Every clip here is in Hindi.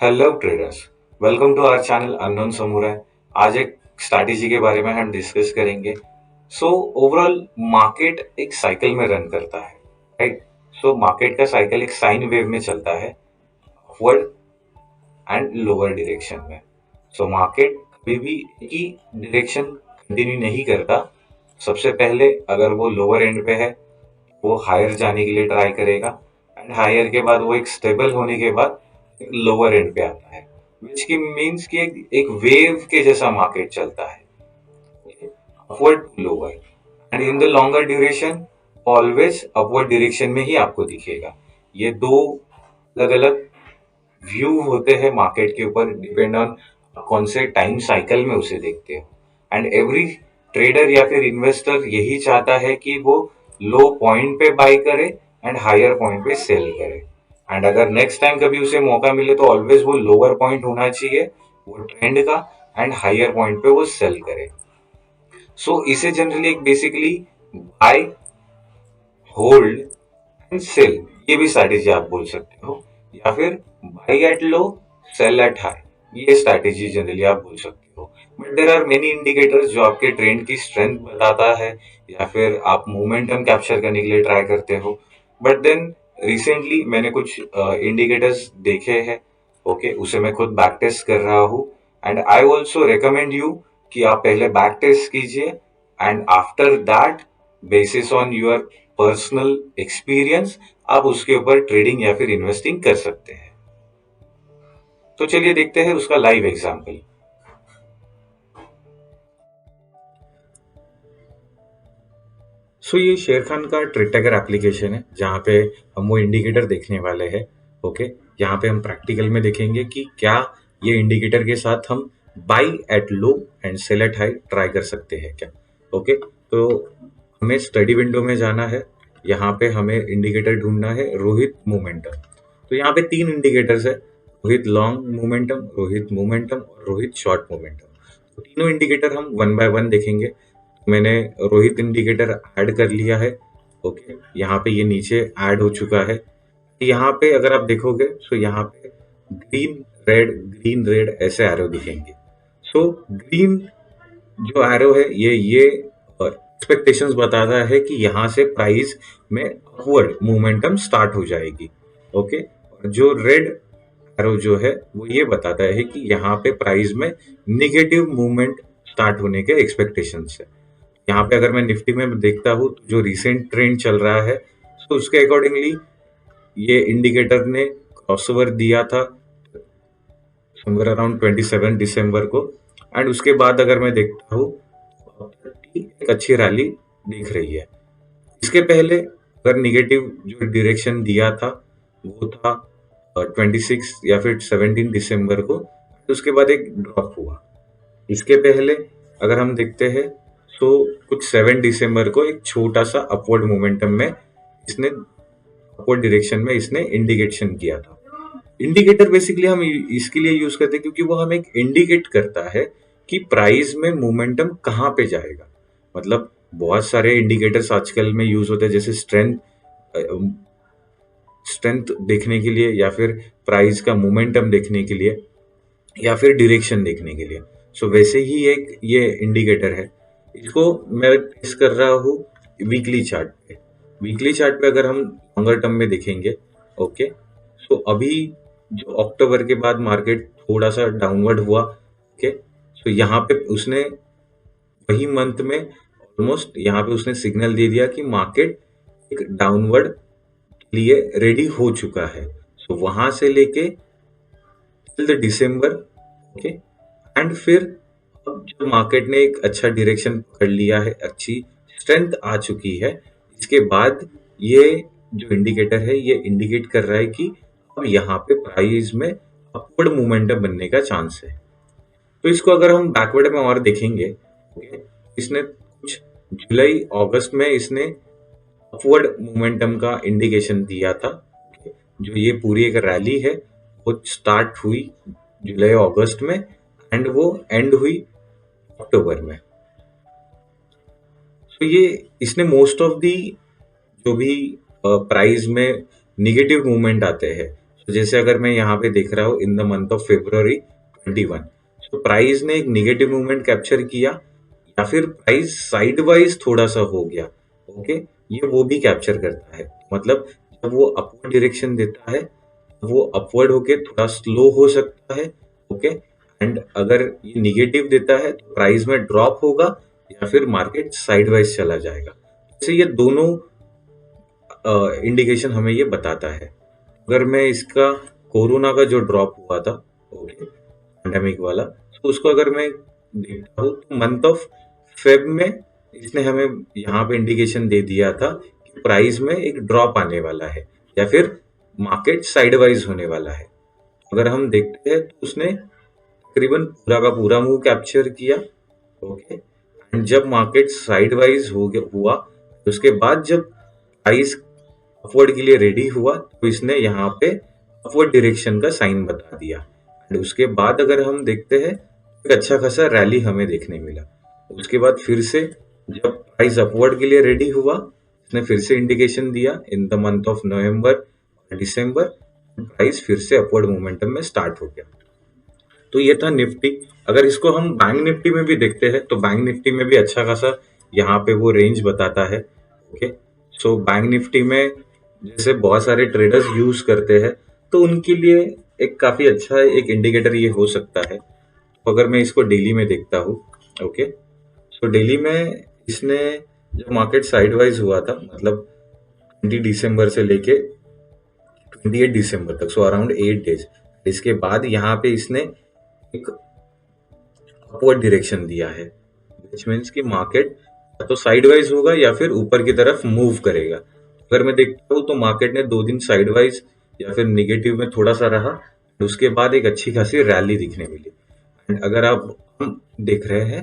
Hello traders. Welcome to our channel Unknown Samurai. आज एक स्ट्रैटेजी के बारे में हम डिस्कस करेंगे। ओवरऑल मार्केट एक साइकिल में रन करता है, राइट। मार्केट का साइकिल एक साइन वेव में चलता है, अपवर्ड एंड लोअर डायरेक्शन में। मार्केट कभी भी एक ही डायरेक्शन कंटिन्यू नहीं करता। सबसे पहले अगर वो लोअर एंड पे है, वो हायर जाने के लिए ट्राई करेगा, एंड हायर के बाद वो एक स्टेबल होने के बाद एक लोअर एंड पे आता है, विच की मीन्स कि एक वेव के जैसा मार्केट चलता है, upward to lower. And in the longer duration always upward direction में ही आपको दिखेगा। ये दो अलग अलग व्यू होते हैं मार्केट के ऊपर, डिपेंड ऑन कौन से टाइम साइकिल में उसे देखते हो। एंड एवरी ट्रेडर या फिर इन्वेस्टर यही चाहता है कि वो लो पॉइंट पे बाय करे एंड हायर पॉइंट पे सेल करे। एंड अगर नेक्स्ट टाइम कभी उसे मौका मिले तो ऑलवेज वो लोअर पॉइंट होना चाहिए वो ट्रेंड का, एंड हायर पॉइंट पे वो सेल करे। इसे जनरली एक basically buy, hold and sell, ये भी स्ट्रैटेजी आप बोल सकते हो, या फिर buy at low, sell at high, ये स्ट्रैटेजी जनरली आप बोल सकते हो। But there are many indicators जो आपके ट्रेंड की स्ट्रेंथ बताता है, या फिर आप मोमेंटम कैप्चर करने के लिए ट्राई करते हो। बट देन रिसेंटली मैंने कुछ इंडिकेटर्स देखे हैं, ओके, उसे मैं खुद बैक टेस्ट कर रहा हूँ। And I also recommend you कि आप पहले बैक टेस्ट कीजिए, and after that, basis on your personal experience, आप उसके ऊपर ट्रेडिंग या फिर इन्वेस्टिंग कर सकते हैं। तो चलिए देखते हैं उसका लाइव एग्जांपल। ये शेर खान का ट्रेड एप्लीकेशन है, जहाँ पे हम वो इंडिकेटर देखने वाले हैं। ओके, यहाँ पे हम प्रैक्टिकल में देखेंगे कि क्या ये इंडिकेटर के साथ हम buy at low and sell at high try कर सकते हैं क्या। ओके, तो हमें स्टडी विंडो में जाना है। यहाँ पे हमें इंडिकेटर ढूंढना है रोहित मोमेंटम। तो यहाँ पे तीन इंडिकेटर्स है, Rohit long momentum, Rohit momentum और रोहित शॉर्ट मोमेंटम। तो तीनों इंडिकेटर हम वन बाय वन देखेंगे। मैंने रोहित इंडिकेटर ऐड कर लिया है। ओके, यहाँ पे ये नीचे ऐड हो चुका है। यहाँ पे अगर आप देखोगे तो यहाँ पे ग्रीन रेड ऐसे एरो दिखेंगे। ग्रीन जो एरो है ये एक्सपेक्टेशंस बताता है कि यहाँ से प्राइस में अपवर्ड मोमेंटम स्टार्ट हो जाएगी। ओके, और जो रेड एरो जो है वो ये बताता है कि यहाँ पे प्राइस में निगेटिव मूवमेंट स्टार्ट होने के एक्सपेक्टेशंस है। यहाँ पे अगर मैं निफ्टी में देखता हूँ तो जो रिसेंट ट्रेंड चल रहा है, तो उसके अकॉर्डिंगली ये इंडिकेटर ने क्रॉसओवर दिया था समवेयर अराउंड 27 दिसंबर को। एंड उसके बाद अगर मैं देखता हूँ एक अच्छी रैली दिख रही है। इसके पहले अगर निगेटिव जो डायरेक्शन दिया था वो था 26 या फिर 17 दिसंबर को, तो उसके बाद एक ड्रॉप हुआ। इसके पहले अगर हम देखते हैं तो कुछ 7 दिसंबर को एक छोटा सा अपवर्ड मोमेंटम में इसने अपवर्ड डायरेक्शन में इसने इंडिकेशन किया था। इंडिकेटर बेसिकली हम इसके लिए यूज करते हैं क्योंकि वो हमें एक इंडिकेट करता है कि प्राइस में मोमेंटम कहाँ पे जाएगा। मतलब बहुत सारे इंडिकेटर्स आजकल में यूज होते हैं, जैसे स्ट्रेंथ देखने के लिए, या फिर प्राइस का मोमेंटम देखने के लिए, या फिर डायरेक्शन देखने के लिए। वैसे ही एक ये इंडिकेटर है, इसको मैं टेस्ट कर रहा हूँ वीकली चार्ट पे। वीकली चार्ट पे अगर हम लॉन्गर टर्म में देखेंगे, ओके, अभी जो अक्टूबर के बाद मार्केट थोड़ा सा डाउनवर्ड हुआ, ओके, यहाँ पे उसने वही मंथ में ऑलमोस्ट यहाँ पे उसने सिग्नल दे दिया कि मार्केट एक डाउनवर्ड लिए रेडी हो चुका है। वहां से लेके टिल दिसंबर, ओके, एंड फिर अब जो मार्केट ने एक अच्छा डायरेक्शन पकड़ लिया है, अच्छी स्ट्रेंथ आ चुकी है, इसके बाद ये जो इंडिकेटर है ये इंडिकेट कर रहा है कि अब यहाँ पे प्राइस में अपवर्ड मोमेंटम बनने का चांस है। तो इसको अगर हम बैकवर्ड में और देखेंगे, okay, इसने कुछ जुलाई अगस्त में इसने अपवर्ड मोमेंटम का इंडिकेशन दिया था। okay, जो ये पूरी एक रैली है वो स्टार्ट हुई जुलाई अगस्त में, एंड वो एंड हुई अक्टूबर में। ये इसने मोस्ट ऑफ दी जो भी प्राइस में निगेटिव मूवमेंट आते हैं, तो जैसे अगर मैं यहाँ पे देख रहा हूँ इन द मंथ ऑफ February 21, तो प्राइस ने एक निगेटिव मूवमेंट कैप्चर किया या फिर प्राइस साइड वाइज थोड़ा सा हो गया। ओके, ये वो भी कैप्चर करता है। मतलब जब वो अपवर्ड डायरेक्शन देता है, वो अपवर्ड होके थोड़ा स्लो हो सकता है। ओके, एंड अगर ये निगेटिव देता है तो प्राइस में ड्रॉप होगा या फिर मार्केट साइडवाइज चला जाएगा। तो ये दोनों इंडिकेशन हमें ये बताता है। अगर मैं इसका कोरोना का जो ड्रॉप हुआ था, ओके, पैंडेमिक वाला, तो उसको अगर मैं देखता हूँ तो मंथ ऑफ फेब में इसने हमें यहाँ पे इंडिकेशन दे दिया था कि प्राइस में एक ड्रॉप आने वाला है या फिर मार्केट साइडवाइज होने वाला है। अगर हम देखते हैं तो उसने तकरीबन पूरा का पूरा मूव कैप्चर किया। ओके, एंड जब मार्केट साइडवाइज हो गया हुआ, तो उसके बाद जब प्राइस अपवर्ड के लिए रेडी हुआ तो इसने यहाँ पे अपवर्ड डायरेक्शन का साइन बता दिया। एंड उसके बाद अगर हम देखते हैं एक अच्छा खासा रैली हमें देखने मिला। उसके बाद फिर से जब प्राइस अपवर्ड के लिए रेडी हुआ, इसने फिर से इंडिकेशन दिया इन the month of November December, price फिर से अपवर्ड मोमेंटम में स्टार्ट हो गया। तो ये था निफ्टी। अगर इसको हम बैंक निफ्टी में भी देखते हैं तो बैंक निफ्टी में भी अच्छा खासा यहाँ पे वो रेंज बताता है। ओके, सो बैंक निफ्टी में जैसे बहुत सारे ट्रेडर्स यूज करते हैं तो उनके लिए एक काफी अच्छा एक इंडिकेटर ये हो सकता है। तो अगर मैं इसको डेली में देखता हूँ, ओके, तो डेली में इसने जब मार्केट साइडवाइज हुआ था, मतलब 20 दिसंबर से लेके 28 दिसंबर तक, सो अराउंड 8 डेज, इसके बाद यहाँ पे इसने एक अपवर्ड डायरेक्शन दिया है, विच मीन्स कि मार्केट या तो साइडवाइज होगा या फिर ऊपर की तरफ मूव करेगा। अगर मैं देखता हूँ तो मार्केट ने 2 दिन साइडवाइज या फिर निगेटिव में थोड़ा सा रहा, उसके बाद एक अच्छी खासी रैली दिखने मिली। एंड अगर आप हम देख रहे हैं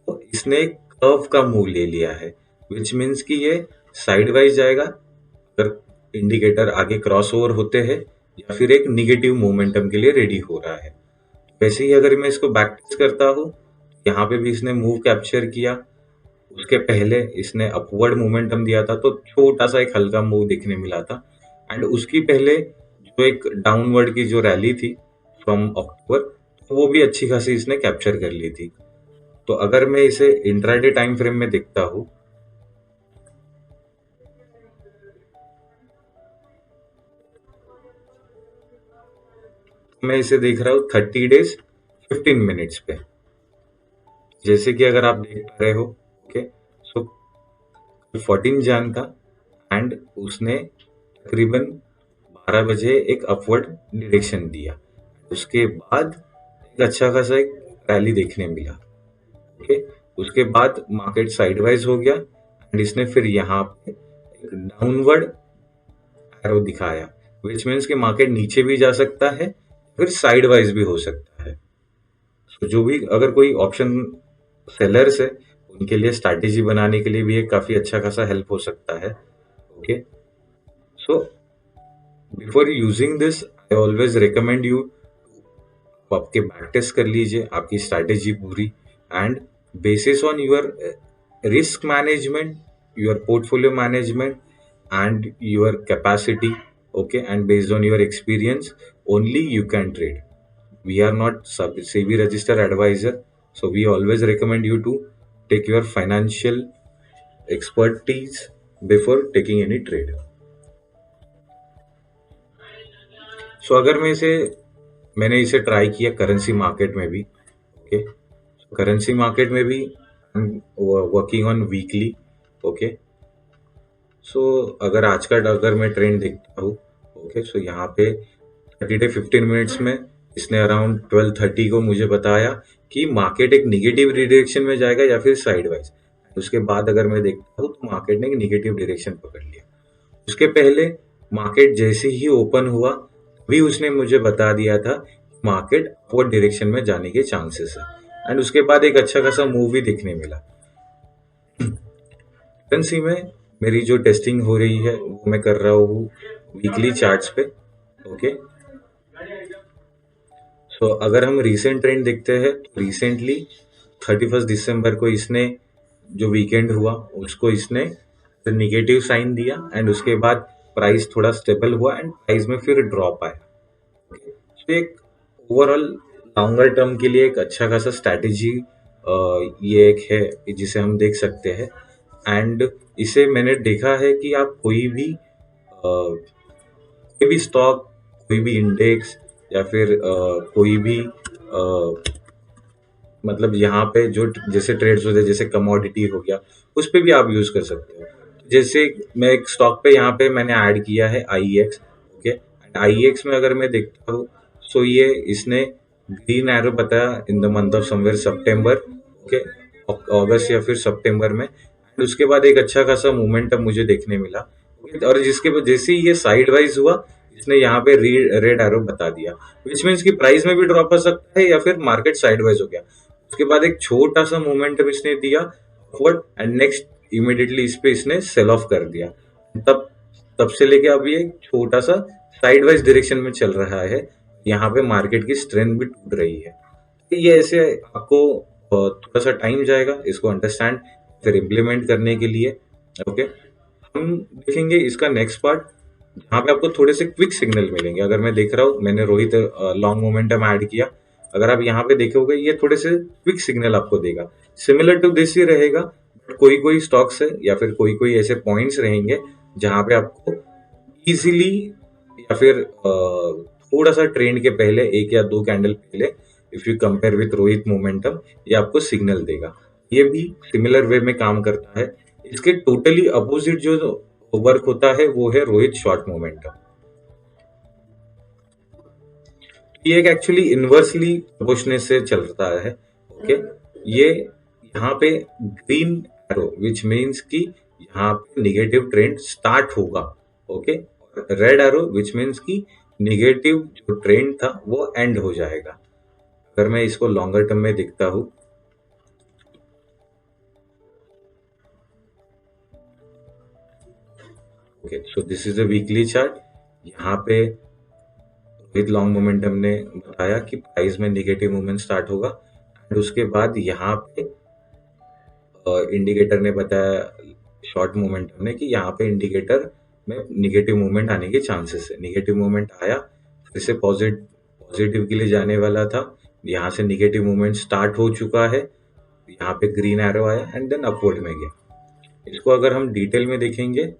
तो इसने एक कर्व का मूव ले लिया है, विच मीन्स कि ये साइडवाइज जाएगा अगर इंडिकेटर आगे क्रॉस ओवर होते हैं या फिर एक निगेटिव मोमेंटम के लिए रेडी हो रहा है। वैसे ही अगर मैं इसको बैक टेस्ट करता हूँ, यहाँ पे भी इसने मूव कैप्चर किया। उसके पहले इसने अपवर्ड मोमेंटम दिया था तो छोटा सा एक हल्का मूव देखने मिला था। एंड उसकी पहले जो एक डाउनवर्ड की जो रैली थी फ्रॉम अक्टूबर, तो वो भी अच्छी खासी इसने कैप्चर कर ली थी। तो अगर मैं इसे इंट्राडे टाइम फ्रेम में देखता हूँ, मैं इसे देख रहा हूँ 30 डेज 15 मिनट्स पे। जैसे कि अगर आप देख पा रहे हो, ओके, सो 14 जन था एंड उसने तकरीबन 12 बजे एक अपवर्ड डायरेक्शन दिया। उसके बाद एक अच्छा खासा एक रैली देखने मिला। ओके, उसके बाद मार्केट साइडवाइज हो गया एंड इसने फिर यहाँ पे एक डाउनवर्ड एरो दिखाया, विच मीन्स कि मार्केट नीचे भी जा सकता है फिर साइडवाइज भी हो सकता है। तो जो भी अगर कोई ऑप्शन सेलर्स है उनके लिए स्ट्रैटेजी बनाने के लिए भी एक काफी अच्छा खासा हेल्प हो सकता है। Okay, so before using this I always recommend you, आपके बैक टेस्ट कर लीजिए आपकी स्ट्रैटेजी पूरी, and bases on your risk management, your portfolio management and your capacity, okay, and based on your experience only you can trade. We are not SEBI registered advisor, so we always recommend you to take your financial expertise before taking any trade. So अगर मैंने इसे ट्राई किया करेंसी मार्केट में भी, ओके, करेंसी मार्केट में भी वर्किंग ऑन वीकली। ओके, सो अगर मैं ट्रेंड देखता हूँ, ओके, सो यहाँ पे 30 to 15 मिनट्स में इसने अराउंड 12:30 को मुझे बताया कि मार्केट एक निगेटिव डायरेक्शन में जाएगा या फिर साइडवाइज। उसके बाद अगर मैं देखता हूँ तो मार्केट ने एक निगेटिव डायरेक्शन पकड़ लिया। उसके पहले मार्केट जैसे ही ओपन हुआ भी उसने मुझे बता दिया था मार्केट अपवर्ड डायरेक्शन में जाने के चांसेस है। एंड उसके बाद एक अच्छा खासा मूव भी देखने मिला। करेंसी में मेरी जो टेस्टिंग हो रही है वो मैं कर रहा हूँ वीकली चार्ट्स पे। ओके, तो अगर हम रीसेंट ट्रेंड देखते हैं तो रिसेंटली 31 दिसंबर को इसने जो वीकेंड हुआ उसको इसने निगेटिव साइन दिया एंड उसके बाद प्राइस थोड़ा स्टेबल हुआ एंड प्राइस में फिर ड्रॉप आया। एक ओवरऑल लॉन्गर टर्म के लिए एक अच्छा खासा स्ट्रैटेजी ये एक है जिसे हम देख सकते हैं। एंड इसे मैंने देखा है कि आप कोई भी स्टॉक, कोई भी इंडेक्स या फिर कोई भी मतलब यहाँ पे जो जैसे ट्रेड्स होते हैं, जैसे कमोडिटी हो गया, उस पे भी आप यूज कर सकते हो। जैसे मैं एक स्टॉक पे यहाँ पे मैंने ऐड किया है IEX। ओके, IEX में अगर मैं देखता हूँ, सो ये इसने ग्रीन एरो बताया in the month of somewhere September. Okay, अगस्त या फिर सितंबर में। And उसके बाद एक अच्छा खासा मोमेंटम मुझे देखने मिला। Okay, और जिसके जैसे ही ये साइड वाइज हुआ, इसने यहाँ पे रेड एरो बता दिया, विच मीन्स की प्राइस में भी ड्रॉप आ सकता है या फिर मार्केट साइडवाइज हो गया। उसके बाद एक छोटा सा मोमेंटम इसने दिया अपवर्ड, एंड नेक्स्ट इमीडिएटली इस पे इसने सेल ऑफ कर दिया। तब तब से लेके अभी एक छोटा सा साइडवाइज डायरेक्शन में चल रहा है। यहाँ पे मार्केट की स्ट्रेंथ भी टूट रही है। ये ऐसे आपको थोड़ा सा टाइम जाएगा इसको अंडरस्टैंड फिर इम्प्लीमेंट करने के लिए। ओके, हम देखेंगे इसका नेक्स्ट पार्ट, जहाँ पे आपको थोड़े से क्विक सिग्नल मिलेंगे। अगर मैं देख रहा हूँ, मैंने रोहित लॉन्ग मोमेंटम ऐड किया, अगर आप यहाँ पे देखोगे ये थोड़े से क्विक सिग्नल आपको देगा, सिमिलर टू दिस ही रहेगा। बट कोई कोई स्टॉक्स है या फिर कोई कोई ऐसे पॉइंट्स रहेंगे जहाँ पे आपको इजीली या फिर थोड़ा सा ट्रेंड के पहले, एक या दो कैंडल पहले, if you compare with Rohit momentum, ये आपको सिग्नल देगा। ये भी सिमिलर वे में काम करता है। इसके टोटली अपोजिट जो वर्क होता है वो है रोहित शॉर्ट मोमेंटम। ये एक एक्चुअली इनवर्सली प्रोपोर्शनल से चलता है। ओके, ये यहाँ पे ग्रीन एरो विच मीन्स कि यहाँ पे निगेटिव ट्रेंड स्टार्ट होगा। Okay, red arrow which means कि निगेटिव जो ट्रेंड था वो एंड हो जाएगा। अगर मैं इसको लॉन्गर टर्म में देखता हूँ, okay, so this is a weekly chart. यहाँ पे विद लॉन्ग मोमेंटम ने बताया कि प्राइस में निगेटिव मूवमेंट स्टार्ट होगा, एंड उसके बाद यहाँ पे इंडिकेटर ने बताया, शॉर्ट मोमेंटम ने, कि यहाँ पे इंडिकेटर में निगेटिव मूवमेंट आने के चांसेस है। निगेटिव मूवमेंट आया, फिर से पॉजिटिव के लिए जाने वाला था, यहाँ से निगेटिव मूवमेंट स्टार्ट हो चुका है, यहाँ पे ग्रीन एरो आया एंड देन अपवर्ड में गया। इसको अगर हम डिटेल में देखेंगे,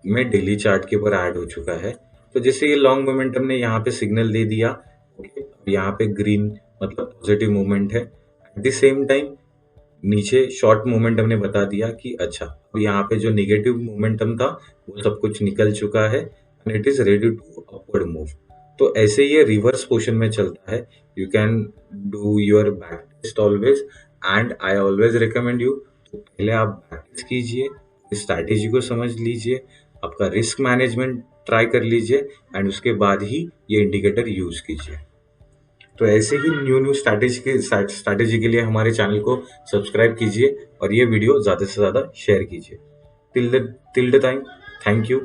में डेली चार्ट के ऊपर ऐड हो चुका है। तो जैसे ये लॉन्ग मोमेंटम ने यहाँ पे सिग्नल दे दिया, ओके, यहाँ पे ग्रीन मतलब पॉजिटिव मूवमेंट है। एट द सेम टाइम नीचे शॉर्ट मोमेंटम ने बता दिया कि अच्छा, अब यहाँ पे जो निगेटिव मोमेंटम था वो सब कुछ निकल चुका है and it is ready to upward move. तो ऐसे ये रिवर्स पोर्शन में चलता है। You can do your back test always, and I always recommend you, पहले आप बैक टेस्ट कीजिए, स्ट्रैटेजी को समझ लीजिए, आपका रिस्क मैनेजमेंट ट्राई कर लीजिए, एंड उसके बाद ही ये इंडिकेटर यूज कीजिए। तो ऐसे ही न्यू न्यू स्ट्रैटेजी के लिए हमारे चैनल को सब्सक्राइब कीजिए और ये वीडियो ज़्यादा से ज़्यादा शेयर कीजिए। Till the time, thank you.